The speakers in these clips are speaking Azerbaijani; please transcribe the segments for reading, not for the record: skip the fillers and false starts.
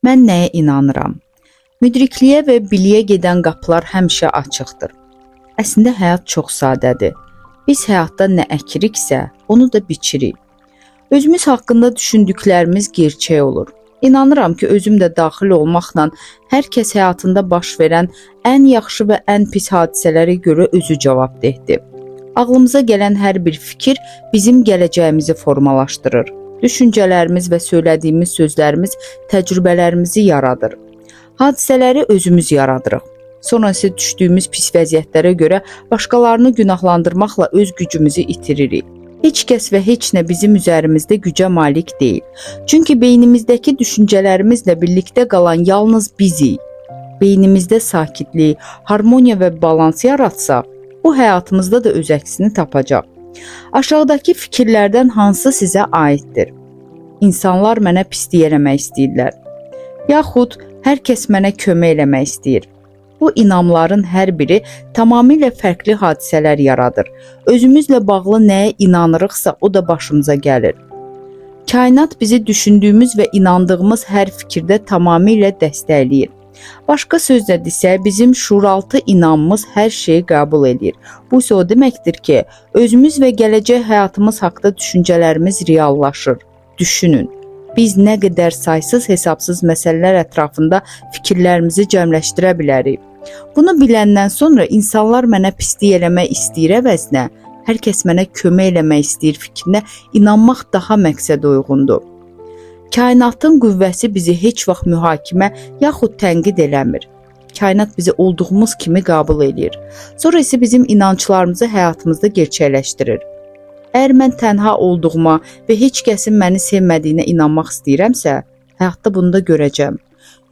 Mən nəyə inanıram? Müdrikliyə və biliyə gedən qapılar həmişə açıqdır. Əslində həyat çox sadədir. Biz həyatda nə əkiriksə, onu da biçirik. Özümüz haqqında düşündüklərimiz gerçək olur. İnanıram ki, özüm də daxil olmaqla hər kəs həyatında baş verən ən yaxşı və ən pis hadisələrə görə özü cavabdehdir. Ağlımıza gələn hər bir fikir bizim gələcəyimizi formalaşdırır. Düşüncələrimiz və söylədiyimiz sözlərimiz təcrübələrimizi yaradır. Hadisələri özümüz yaradırıq. Sonra isə düşdüyümüz pis vəziyyətlərə görə başqalarını günahlandırmaqla öz gücümüzü itiririk. Heç kəs və heç nə bizim üzərimizdə gücə malik deyil. Çünki beynimizdəki düşüncələrimizlə birlikdə qalan yalnız bizik. Beynimizdə sakitlik, harmoniya və balans yaratsaq, bu həyatımızda da öz əksini tapacaq. Aşağıdakı fikirlərdən hansı sizə aiddir? İnsanlar mənə pislik eləmək istəyirlər. Yaxud hər kəs mənə kömək eləmək istəyir. Bu inamların hər biri tamamilə fərqli hadisələr yaradır. Özümüzlə bağlı nəyə inanırıqsa o da başımıza gəlir. Kainat bizi düşündüyümüz və inandığımız hər fikirdə tamamilə dəstəkləyir. Başqa sözlə desək, bizim şuuraltı inamımız hər şeyi qəbul edir. Bu isə o deməkdir ki, özümüz və gələcək həyatımız haqqında düşüncələrimiz reallaşır. Düşünün, biz nə qədər saysız hesabsız məsələlər ətrafında fikirlərimizi cəmləşdirə bilərik. Bunu biləndən sonra insanlar mənə pislik eləmək istəyir əvəzinə, hər kəs mənə kömək eləmək istəyir fikrinə inanmaq daha məqsəd uyğundur. Kainatın qüvvəsi bizi heç vaxt mühakimə yaxud tənqid eləmir. Kainat bizi olduğumuz kimi qəbul edir. Sonra isə bizim inanclarımızı həyatımızda gerçəkləşdirir. Əgər mən tənha olduğuma və heç kəsin məni sevmədiyinə inanmaq istəyirəmsə, həyatda bunu da görəcəm.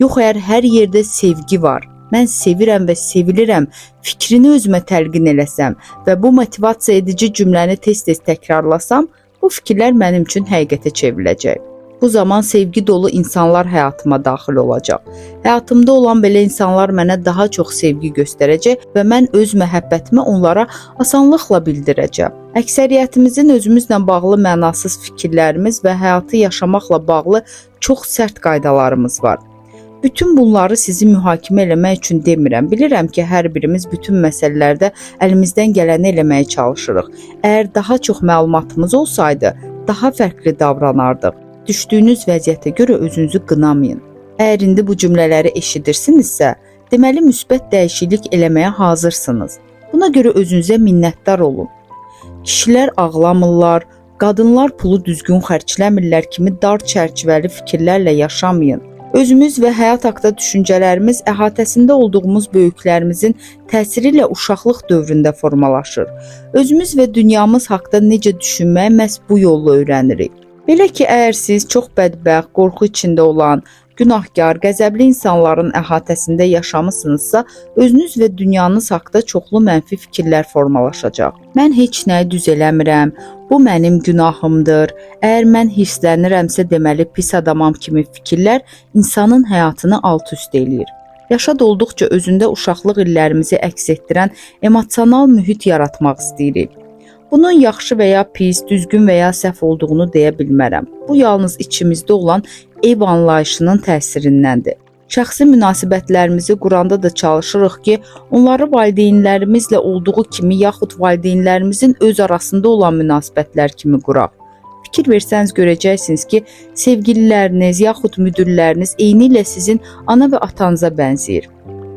Yox, əgər hər yerdə sevgi var, mən sevirəm və sevilirəm fikrini özümə təlqin eləsəm və bu motivasiya edici cümləni tez-tez təkrarlasam, bu fikirlər mənim üçün həqiqətə çevriləcək. Bu zaman sevgi dolu insanlar həyatıma daxil olacaq. Həyatımda olan belə insanlar mənə daha çox sevgi göstərəcək və mən öz məhəbbətimi onlara asanlıqla bildirəcəm. Əksəriyyətimizin özümüzlə bağlı mənasız fikirlərimiz və həyatı yaşamaqla bağlı çox sərt qaydalarımız var. Bütün bunları sizi mühakimə eləmək üçün demirəm. Bilirəm ki, hər birimiz bütün məsələlərdə əlimizdən gələni eləməyə çalışırıq. Əgər daha çox məlumatımız olsaydı, daha fərqli davranardıq. Düşdüyünüz vəziyyətə görə özünüzü qınamayın. Əgər indi bu cümlələri eşidirsinizsə, deməli müsbət dəyişiklik eləməyə hazırsınız. Buna görə özünüzə minnətdar olun. Kişilər ağlamırlar, qadınlar pulu düzgün xərcləmirlər kimi dar çərçivəli fikirlərlə yaşamayın. Özümüz və həyat haqqında düşüncələrimiz əhatəsində olduğumuz böyüklərimizin təsiri ilə uşaqlıq dövründə formalaşır. Özümüz və dünyamız haqqında necə düşünməyi məhz bu yolla öyrənirik. Belə ki, əgər siz çox bədbəxt, qorxu içində olan, günahkar, qəzəbli insanların əhatəsində yaşamısınızsa, özünüz və dünyanız haqqında çoxlu mənfi fikirlər formalaşacaq. Mən heç nəyi düz eləmirəm, bu mənim günahımdır, əgər mən hirslənirəmsə deməli pis adamam kimi fikirlər insanın həyatını alt-üst eləyir. Yaşad olduqca özündə uşaqlıq illərimizi əks etdirən emosional mühit yaratmaq istəyirik. Bunun yaxşı və ya pis, düzgün və ya səhv olduğunu deyə bilmərəm. Bu yalnız içimizdə olan ev anlayışının təsirindəndir. Şəxsi münasibətlərimizi quranda da çalışırıq ki, onları valideynlərimizlə olduğu kimi yaxud valideynlərimizin öz arasında olan münasibətlər kimi quraq. Fikir versəniz görəcəksiniz ki, sevgililəriniz yaxud müdürləriniz eynilə sizin ana və atanıza bənzəyir.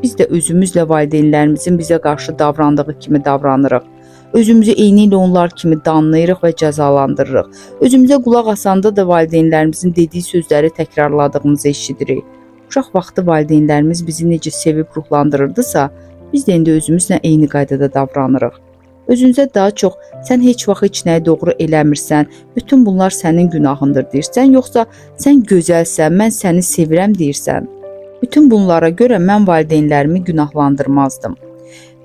Biz də özümüzlə valideynlərimizin bizə qarşı davrandığı kimi davranırıq. Özümüzü eynilə onlar kimi danlayırıq və cəzalandırırıq. Özümüzə qulaq asanda da valideynlərimizin dediyi sözləri təkrarladığımızı eşidirik. Uşaq vaxtı valideynlərimiz bizi necə sevib ruhlandırırdısa, biz də indi özümüzlə eyni qaydada davranırıq. Özünüzə daha çox sən heç vaxt heç nəyi doğru eləmirsən, bütün bunlar sənin günahındır deyirsən, yoxsa sən gözəlsən, mən səni sevirəm deyirsən. Bütün bunlara görə mən valideynlərimi günahlandırmazdım.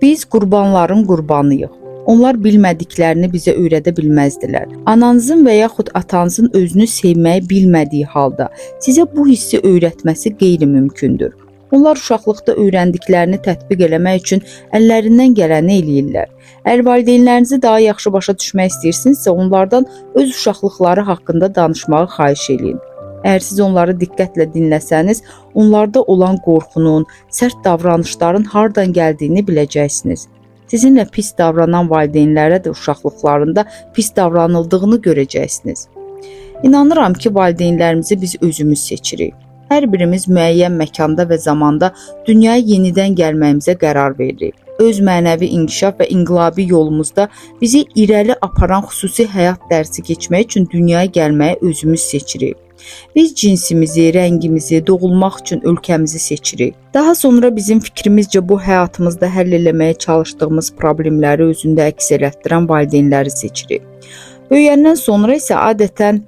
Biz qurbanların qurbanıyıq. Onlar bilmədiklərini bizə öyrədə bilməzdilər. Ananızın və yaxud atanızın özünü sevməyi bilmədiyi halda sizə bu hissi öyrətməsi qeyri-mümkündür. Onlar uşaqlıqda öyrəndiklərini tətbiq eləmək üçün əllərindən gələni eləyirlər. Əgər valideynlərinizi daha yaxşı başa düşmək istəyirsinizsə, onlardan öz uşaqlıqları haqqında danışmağı xahiş edin. Əgər siz onları diqqətlə dinləsəniz, onlarda olan qorxunun, sərt davranışların hardan gəldiyini biləcəksiniz. Sizinlə pis davranan valideynlərə də uşaqlıqlarında pis davranıldığını görəcəksiniz. İnanıram ki, valideynlərimizi biz özümüz seçirik. Hər birimiz müəyyən məkanda və zamanda dünyaya yenidən gəlməyimizə qərar veririk. Öz mənəvi inkişaf və inqilabi yolumuzda bizi irəli aparan xüsusi həyat dərsi keçmək üçün dünyaya gəlməyi özümüz seçirik. Biz cinsimizi, rəngimizi, doğulmaq üçün ölkəmizi seçirik. Daha sonra bizim fikrimizcə bu həyatımızda həll etməyə çalışdığımız problemləri özündə əks etdirən valideynləri seçirik. Böyüyəndən sonra isə adətən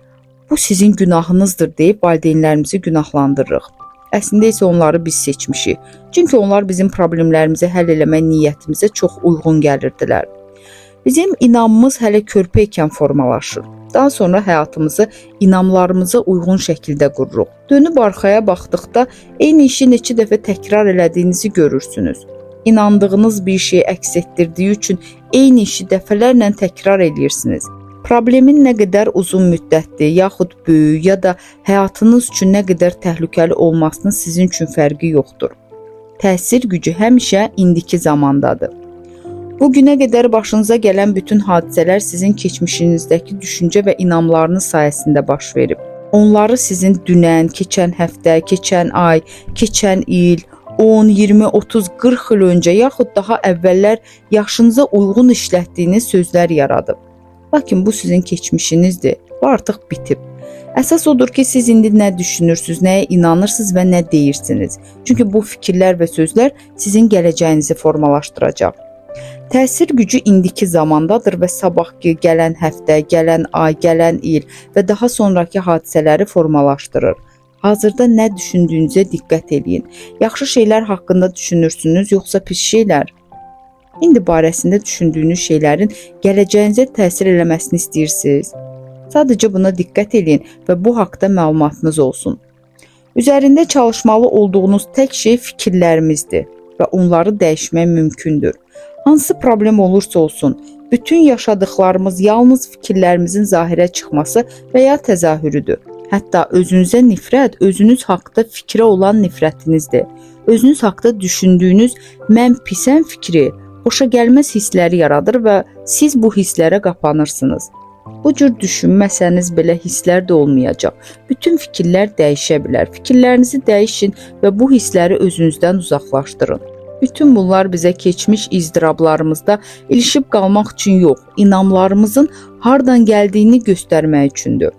bu sizin günahınızdır deyib valideynlərimizi günahlandırırıq. Əslində isə onları biz seçmişik. Çünki onlar bizim problemlərimizi həll etmək niyyətimizə çox uyğun gəlirdilər. Bizim inamımız hələ körpə ikən formalaşır. Daha sonra həyatımızı inamlarımıza uyğun şəkildə qururuq. Dönüb arxaya baxdıqda eyni işi neçə dəfə təkrar elədiyinizi görürsünüz. İnandığınız bir şeyi əks etdirdiyi üçün eyni işi dəfələrlə təkrar edirsiniz. Problemin nə qədər uzun müddətli, yaxud böyük ya da həyatınız üçün nə qədər təhlükəli olmasının sizin üçün fərqi yoxdur. Təsir gücü həmişə indiki zamandadır. Bugünə qədər başınıza gələn bütün hadisələr sizin keçmişinizdəki düşüncə və inamlarınız sayəsində baş verib. Onları sizin dünən, keçən həftə, keçən ay, keçən il, 10, 20, 30, 40 il öncə yaxud daha əvvəllər yaşınıza uyğun işlətdiyiniz sözlər yaradıb. Lakin bu sizin keçmişinizdir və artıq bitib. Əsas odur ki, siz indi nə düşünürsünüz, nəyə inanırsınız və nə deyirsiniz. Çünki bu fikirlər və sözlər sizin gələcəyinizi formalaşdıracaq. Təsir gücü indiki zamandadır və sabahki, gələn həftə, gələn ay, gələn il və daha sonraki hadisələri formalaşdırır. Hazırda nə düşündüyünüzə diqqət edin. Yaxşı şeylər haqqında düşünürsünüz, yoxsa pis şeylər? İndi barəsində düşündüyünüz şeylərin gələcəyinizə təsir eləməsini istəyirsiniz. Sadəcə buna diqqət edin və bu haqda məlumatınız olsun. Üzərində çalışmalı olduğunuz tək şey fikirlərimizdir və onları dəyişmək mümkündür. Hansı problem olursa olsun, bütün yaşadıklarımız yalnız fikirlərimizin zahirə çıxması və ya təzahürüdür. Hətta özünüzə nifrət, özünüz haqda fikrə olan nifrətinizdir. Özünüz haqda düşündüyünüz mən pisəm fikri, xoşagəlməz hissləri yaradır və siz bu hisslərə qapanırsınız. Bu cür düşünməsəniz belə hisslər də olmayacaq. Bütün fikirlər dəyişə bilər. Fikirlərinizi dəyişin və bu hissləri özünüzdən uzaqlaşdırın. Bütün bunlar bizə keçmiş izdirablarımızda ilişib qalmaq üçün yox, inamlarımızın hardan gəldiyini göstərmək üçündür.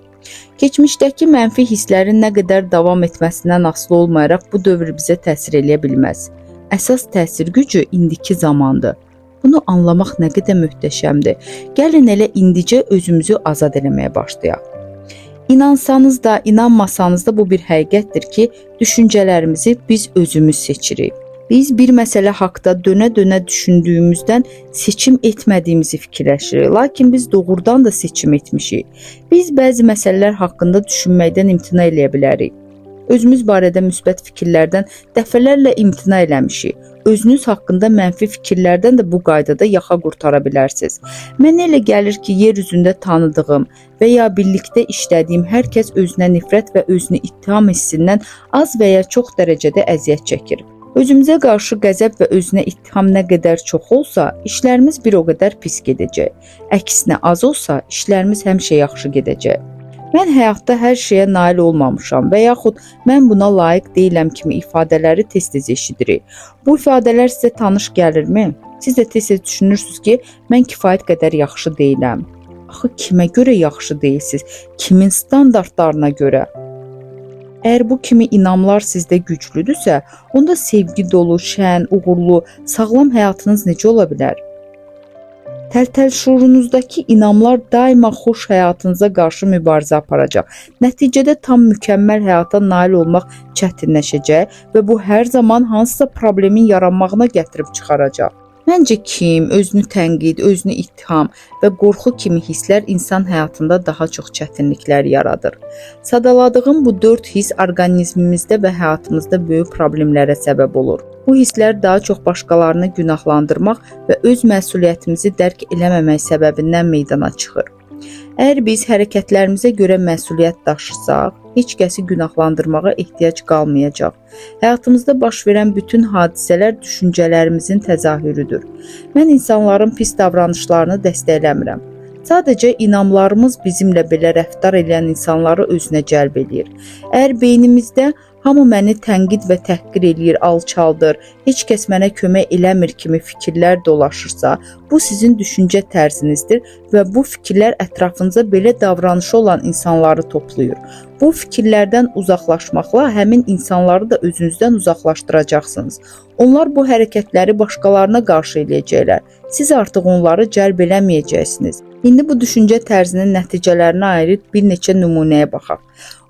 Keçmişdəki mənfi hisslərin nə qədər davam etməsindən asılı olmayaraq bu dövr bizə təsir eləyə bilməz. Əsas təsir gücü indiki zamandır. Bunu anlamaq nə qədər möhtəşəmdir. Gəlin elə indicə özümüzü azad eləməyə başlayaq. İnansanız da, inanmasanız da bu bir həqiqətdir ki, düşüncələrimizi biz özümüz seçirik. Biz bir məsələ haqda dönə-dönə düşündüyümüzdən seçim etmədiyimizi fikirləşirik, lakin biz doğrudan da seçim etmişik. Biz bəzi məsələlər haqqında düşünməkdən imtina eləyə bilərik. Özümüz barədə müsbət fikirlərdən dəfələrlə imtina eləmişik. Özünüz haqqında mənfi fikirlərdən də bu qaydada yaxa qurtara bilərsiniz. Mənə elə gəlir ki, yer üzündə tanıdığım və ya birlikdə işlədiyim hər kəs özünə nifrət və özünü ittiham hissindən az və ya çox dərəcədə əziyyət çəkir. Özümüzə qarşı qəzəb və özünə ittiham nə qədər çox olsa, işlərimiz bir o qədər pis gedəcək. Əksinə az olsa, işlərimiz həmişə yaxşı gedəcək. Mən həyatda hər şeyə nail olmamışam və yaxud mən buna layiq deyiləm kimi ifadələri tez-tez eşidirik. Bu ifadələr sizə tanış gəlirmi? Siz də tez-tez düşünürsünüz ki, mən kifayət qədər yaxşı deyiləm. Axı kimə görə yaxşı deyilsiniz? Kimin standartlarına görə? Əgər bu kimi inamlar sizdə güclüdürsə, onda sevgi dolu, şən, uğurlu, sağlam həyatınız necə ola bilər? Təl-təl şuurunuzdakı inamlar daima xoş həyatınıza qarşı mübarizə aparacaq. Nəticədə tam mükəmməl həyata nail olmaq çətinləşəcək və bu hər zaman hansısa problemin yaranmağına gətirib çıxaracaq. Məncə kim, özünü tənqid, özünü ittiham və qorxu kimi hisslər insan həyatında daha çox çətinliklər yaradır. Sadaladığım bu 4 hiss orqanizmimizdə və həyatımızda böyük problemlərə səbəb olur. Bu hisslər daha çox başqalarını günahlandırmaq və öz məsuliyyətimizi dərk eləməmək səbəbindən meydana çıxır. Əgər biz hərəkətlərimizə görə məsuliyyət daşısaq, heç kəsi günahlandırmağa ehtiyac qalmayacaq. Həyatımızda baş verən bütün hadisələr düşüncələrimizin təzahürüdür. Mən insanların pis davranışlarını dəstəkləmirəm. Sadəcə inamlarımız bizimlə belə rəftar edən insanları özünə cəlb edir. Əgər beynimizdə hamı məni tənqid və təhqir eləyir, alçaldır, heç kəs mənə kömək eləmir kimi fikirlər dolaşırsa, bu sizin düşüncə tərzinizdir və bu fikirlər ətrafınıza belə davranışı olan insanları toplayır. Bu fikirlərdən uzaqlaşmaqla həmin insanları da özünüzdən uzaqlaşdıracaqsınız. Onlar bu hərəkətləri başqalarına qarşı eləyəcəklər. Siz artıq onları cəlb eləməyəcəksiniz. İndi bu düşüncə tərzinin nəticələrinə aid bir neçə nümunəyə baxaq.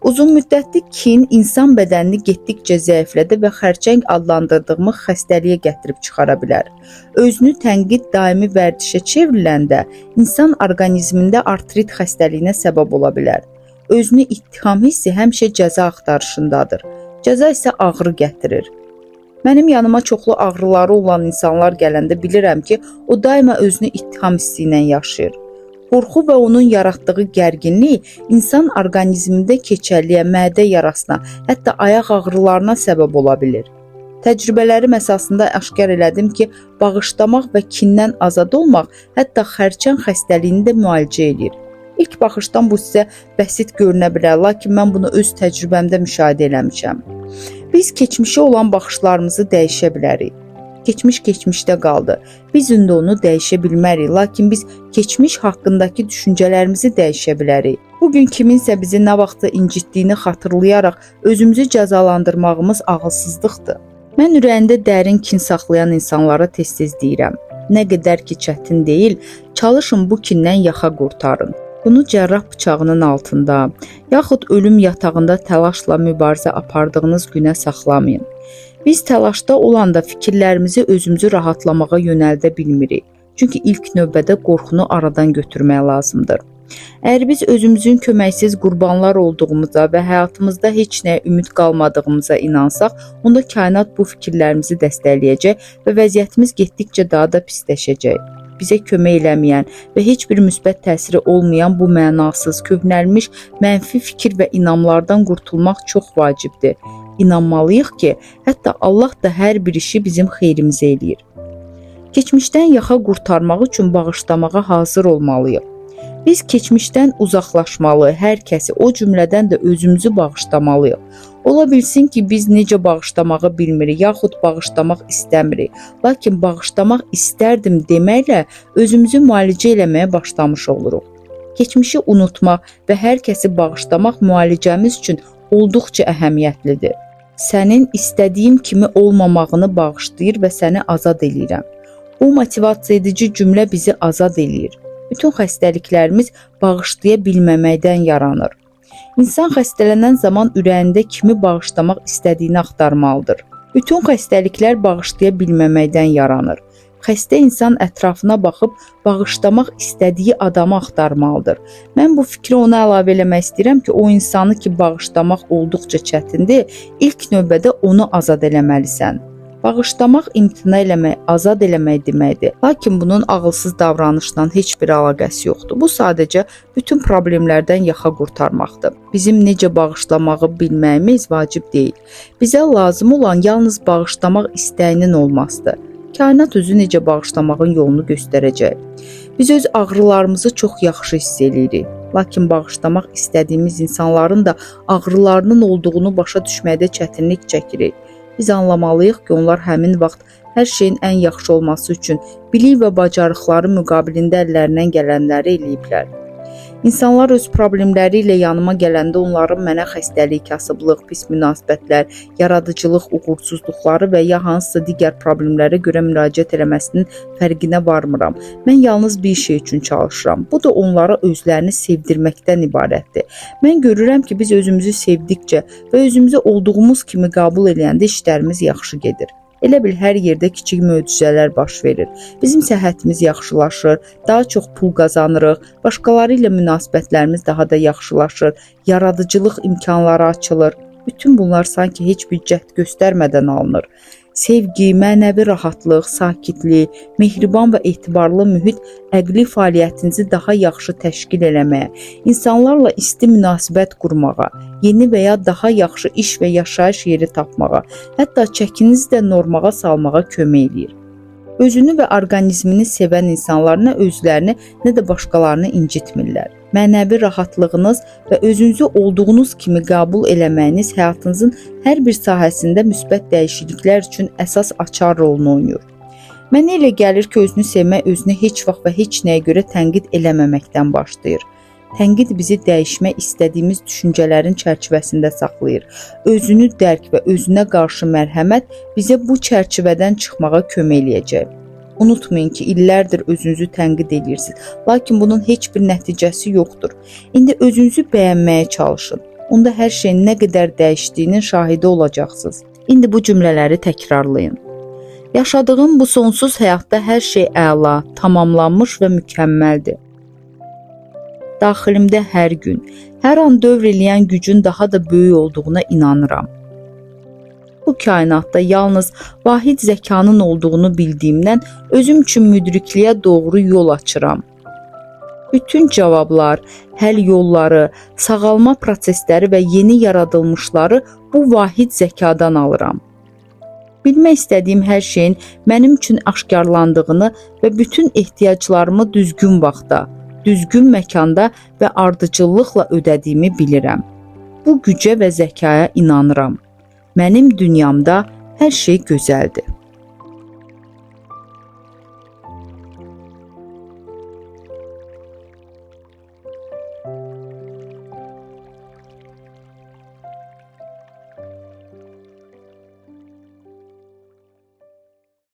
Uzun müddətli kin insan bədənini getdikcə zəiflədə və xərçəng adlandırdığımız xəstəliyə gətirib çıxara bilər. Özünü tənqid daimi vərdişə çevriləndə insan orqanizmində artrit xəstəliyinə səbəb ola bilər. Özünü ittiham hissi həmişə cəza axtarışındadır. Cəza isə ağrı gətirir. Mənim yanıma çoxlu ağrıları olan insanlar gələndə bilirəm ki, o daima özünü ittiham hissi ilə yaşayır. Qorxu və onun yaratdığı gərginlik insan orqanizmində keçərliyə, mədə yarasına, hətta ayaq ağrılarına səbəb ola bilir. Təcrübələrim əsasında aşkar elədim ki, bağışlamaq və kindən azad olmaq hətta xərçəng xəstəliyini də müalicə edir. İlk baxışdan bu sizə bəsit görünə bilər, lakin mən bunu öz təcrübəmdə müşahidə eləmişəm. Biz keçmişə olan baxışlarımızı dəyişə bilərik. Keçmiş keçmişdə qaldı. Biz indi onu dəyişə bilmərik, lakin biz keçmiş haqqındakı düşüncələrimizi dəyişə bilərik. Bugün kiminsə bizi nə vaxtda incitdiyini xatırlayaraq özümüzü cəzalandırmağımız ağılsızlıqdır. Mən ürəyində dərin kin saxlayan insanlara tez-tez deyirəm. Nə qədər ki çətin deyil, çalışın bu kindən yaxa qurtarın. Bunu cərrah bıçağının altında, yaxud ölüm yatağında təlaşla mübarizə apardığınız günə saxlamayın. Biz təlaşda olanda fikirlərimizi özümüzü rahatlamağa yönəldə bilmirik. Çünki ilk növbədə qorxunu aradan götürmək lazımdır. Əgər biz özümüzün köməksiz qurbanlar olduğumuza və həyatımızda heç nəyə ümid qalmadığımıza inansaq, onda kainat bu fikirlərimizi dəstəkləyəcək və vəziyyətimiz getdikcə daha da pisləşəcək. Bizə kömək eləməyən və heç bir müsbət təsiri olmayan bu mənasız, köhnəlmiş, mənfi fikir və inamlardan qurtulmaq çox vacibdir. İnanmalıyıq ki, hətta Allah da hər bir işi bizim xeyrimizə eləyir. Keçmişdən yaxa qurtarmaq üçün bağışlamağa hazır olmalıyıq. Biz keçmişdən uzaqlaşmalı, hər kəsi, o cümlədən də özümüzü bağışlamalıyıq. Ola bilsin ki, biz necə bağışlamağı bilmirik, yaxud bağışlamaq istəmirik. Lakin bağışlamaq istərdim deməklə özümüzü müalicə eləməyə başlamış oluruq. Keçmişi unutmaq və hər kəsi bağışlamaq müalicəmiz üçün olduqca əhəmiyyətlidir. Sənin istədiyim kimi olmamağını bağışlayır və səni azad eləyirəm. Bu motivasiya edici cümlə bizi azad eləyir. Bütün xəstəliklərimiz bağışlaya bilməməkdən yaranır. İnsan xəstələnən zaman ürəyində kimi bağışlamaq istədiyini axtarmalıdır. Bütün xəstəliklər bağışlaya bilməməkdən yaranır. Xəstə insan ətrafına baxıb bağışlamaq istədiyi adamı axtarmalıdır. Mən bu fikri ona əlavə eləmək istəyirəm ki, o insanı ki bağışlamaq olduqca çətindir, ilk növbədə onu azad eləməlisən. Bağışlamaq imtina eləmək, azad eləmək deməkdir. Lakin bunun ağılsız davranışla heç bir əlaqəsi yoxdur. Bu sadəcə bütün problemlərdən yaxa qurtarmaqdır. Bizim necə bağışlamağı bilməyimiz vacib deyil. Bizə lazım olan yalnız bağışlamaq istəyinin olmasıdır. Kainat özü necə bağışlamağın yolunu göstərəcək. Biz öz ağrılarımızı çox yaxşı hiss edirik. Lakin bağışlamaq istədiyimiz insanların da ağrılarının olduğunu başa düşməkdə çətinlik çəkirik. Biz anlamalıyıq ki, onlar həmin vaxt hər şeyin ən yaxşı olması üçün bilik və bacarıqları müqabilində əllərindən gələnləri eləyiblər. İnsanlar öz problemləri ilə yanıma gələndə onların mənə xəstəlik, kasıblıq, pis münasibətlər, yaradıcılıq, uğursuzluqları və ya hansısa digər problemlərə görə müraciət eləməsinin fərqinə varmıram. Mən yalnız bir şey üçün çalışıram. Bu da onlara özlərini sevdirməkdən ibarətdir. Mən görürəm ki, biz özümüzü sevdikcə və özümüzü olduğumuz kimi qəbul edəndə işlərimiz yaxşı gedir. Elə bil hər yerdə kiçik möcüzələr baş verir. Bizim səhhətimiz yaxşılaşır, daha çox pul qazanırıq, başqaları ilə münasibətlərimiz daha da yaxşılaşır, yaradıcılıq imkanları açılır. Bütün bunlar sanki heç bir cəhd göstərmədən alınır. Sevgi, mənəvi rahatlıq, sakitlik, mehriban və etibarlı mühit əqli fəaliyyətinizi daha yaxşı təşkil eləməyə, insanlarla isti münasibət qurmağa, yeni və ya daha yaxşı iş və yaşayış yeri tapmağa, hətta çəkinizi də normağa salmağa kömək eləyir. Özünü və orqanizmini sevən insanlar nə özlərini, nə də başqalarını incitmirlər. Mənəvi rahatlığınız və özünüzü olduğunuz kimi qəbul eləməyiniz həyatınızın hər bir sahəsində müsbət dəyişikliklər üçün əsas açar rolunu oynayır. Mənə elə gəlir ki, özünü sevmək özünü heç vaxt və heç nəyə görə tənqid eləməməkdən başlayır. Tənqid bizi dəyişmək istədiyimiz düşüncələrin çərçivəsində saxlayır. Özünü dərk və özünə qarşı mərhəmət bizə bu çərçivədən çıxmağa kömək eləyəcək. Unutmayın ki, illərdir özünüzü tənqid edirsiniz, lakin bunun heç bir nəticəsi yoxdur. İndi özünüzü bəyənməyə çalışın. Onda hər şeyin nə qədər dəyişdiyinin şahidi olacaqsınız. İndi bu cümlələri təkrarlayın. Yaşadığım bu sonsuz həyatda hər şey əla, tamamlanmış və mükəmməldir. Daxilimdə hər gün, hər an dövr eləyən gücün daha da böyük olduğuna inanıram. Bu kainatda yalnız vahid zəkanın olduğunu bildiyimdən özüm üçün müdrikliyə doğru yol açıram. Bütün cavablar, həll yolları, sağalma prosesləri və yeni yaradılmışları bu vahid zəkadan alıram. Bilmək istədiyim hər şeyin mənim üçün aşkarlandığını və bütün ehtiyaclarımı düzgün vaxtda, düzgün məkanda və ardıcıllıqla ödədiyimi bilirəm. Bu gücə və zəkaya inanıram. Mənim dünyamda hər şey gözəldir.